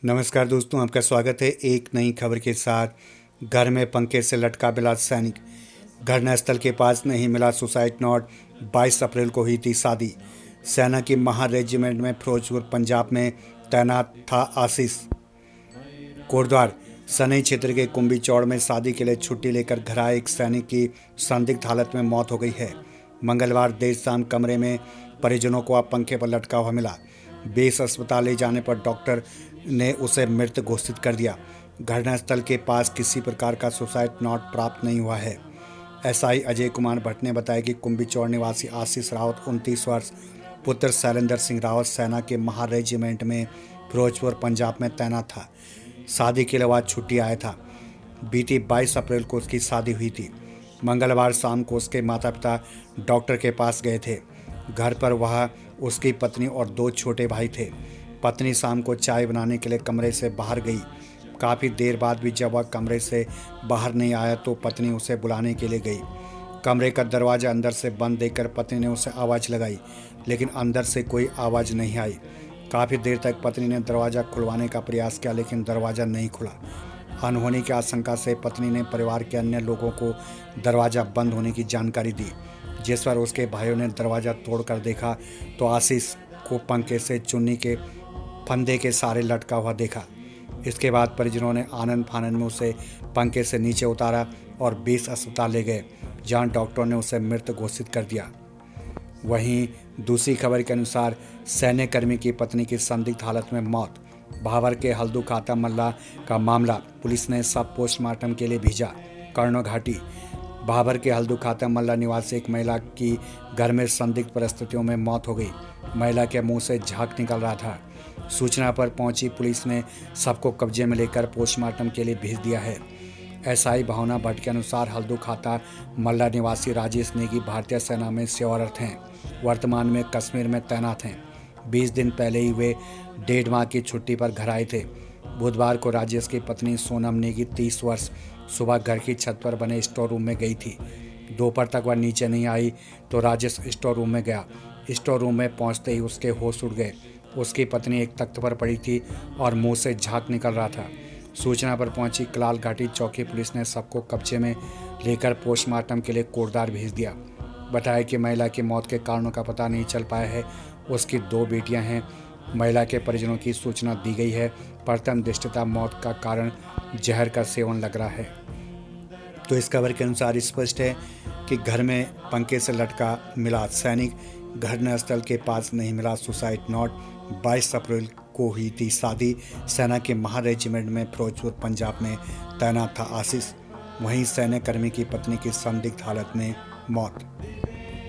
नमस्कार दोस्तों, आपका स्वागत है एक नई खबर के साथ। घर में पंखे से लटका मिला सैनिक, घटनास्थल के पास नहीं मिला सुसाइड नोट। 22 अप्रैल को हुई थी शादी। सेना की महा रेजिमेंट में फिरोजपुर पंजाब में तैनात था आशीष। कोटद्वार सनई क्षेत्र के कुंभी चौड़ में शादी के लिए छुट्टी लेकर घर आए एक सैनिक की संदिग्ध हालत में मौत हो गई है। मंगलवार देर शाम कमरे में परिजनों को अब पंखे पर लटका हुआ मिला। बेस अस्पताल ले जाने पर डॉक्टर ने उसे मृत घोषित कर दिया। घटनास्थल के पास किसी प्रकार का सुसाइड नोट प्राप्त नहीं हुआ है। एसआई अजय कुमार भट्ट ने बताया कि कुंभी चौड़ निवासी आशीष रावत 29 वर्ष पुत्र शैलेंद्र सिंह रावत सेना के महा रेजिमेंट में फिरोजपुर पंजाब में तैनात था। शादी के बाद छुट्टी आया था। बीती 22 अप्रैल को उसकी शादी हुई थी। मंगलवार शाम को उसके माता पिता डॉक्टर के पास गए थे। घर पर वह, उसकी पत्नी और 2 छोटे भाई थे। पत्नी शाम को चाय बनाने के लिए कमरे से बाहर गई। काफ़ी देर बाद भी जब वह कमरे से बाहर नहीं आया तो पत्नी उसे बुलाने के लिए गई। कमरे का दरवाज़ा अंदर से बंद देखकर पत्नी ने उसे आवाज़ लगाई, लेकिन अंदर से कोई आवाज़ नहीं आई। काफ़ी देर तक पत्नी ने दरवाज़ा खुलवाने का प्रयास किया, लेकिन दरवाज़ा नहीं खुला। अनहोनी की आशंका से पत्नी ने परिवार के अन्य लोगों को दरवाज़ा बंद होने की जानकारी दी, जिस पर उसके भाइयों ने दरवाज़ा तोड़कर देखा तो आशीष को पंखे से चुन्नी के फंदे के सहारे लटका हुआ देखा। इसके बाद परिजनों ने आनन फानन में उसे पंखे से नीचे उतारा और बेस अस्पताल ले गए, जहां डॉक्टरों ने उसे मृत घोषित कर दिया। वहीं दूसरी खबर के अनुसार सैन्य कर्मी की पत्नी की संदिग्ध हालत में मौत। भावर के हल्दू खाता मल्ला का मामला, पुलिस ने सब पोस्टमार्टम के लिए भेजा। कर्णो घाटी भावर के हल्दू खाता मल्ला निवासी एक महिला की घर में संदिग्ध परिस्थितियों में मौत हो गई। महिला के मुंह से झाग निकल रहा था। सूचना पर पहुंची पुलिस ने सबको कब्जे में लेकर पोस्टमार्टम के लिए भेज दिया है। एसआई भावना भट्ट के अनुसार हल्दू खाता मल्ला निवासी राजेश नेगी भारतीय सेना में सेवारत हैं। वर्तमान में कश्मीर में तैनात हैं। 20 दिन पहले ही वे 1.5 माह की छुट्टी पर घर आए थे। बुधवार को राजेश की पत्नी सोनम नेगी 30 वर्ष सुबह घर की छत पर बने स्टोर रूम में गई थी। दोपहर तक वह नीचे नहीं आई तो राजेश स्टोर रूम में गया। स्टोर रूम में पहुंचते ही उसके होश उड़ गए। उसकी पत्नी एक तख्त पर पड़ी थी और मुंह से झाग निकल रहा था। सूचना पर पहुंची कलाल घाटी चौकी पुलिस ने सबको कब्जे में लेकर पोस्टमार्टम के लिए कोटद्वार भेज दिया। बताया कि महिला की मौत के कारणों का पता नहीं चल पाया है। उसकी 2 बेटियां हैं। महिला के परिजनों की सूचना दी गई है। प्रथम दृष्टया मौत का कारण जहर का सेवन लग रहा है। तो इस खबर के अनुसार स्पष्ट है कि घर में पंखे से लटका मिला सैनिक, घटनास्थल के पास नहीं मिला सुसाइड नोट। 22 अप्रैल को हुई थी शादी। सेना के महा रेजिमेंट में फिरोजपुर पंजाब में तैनात था आशीष। वहीं सैन्य कर्मी की पत्नी की संदिग्ध हालत में मौत।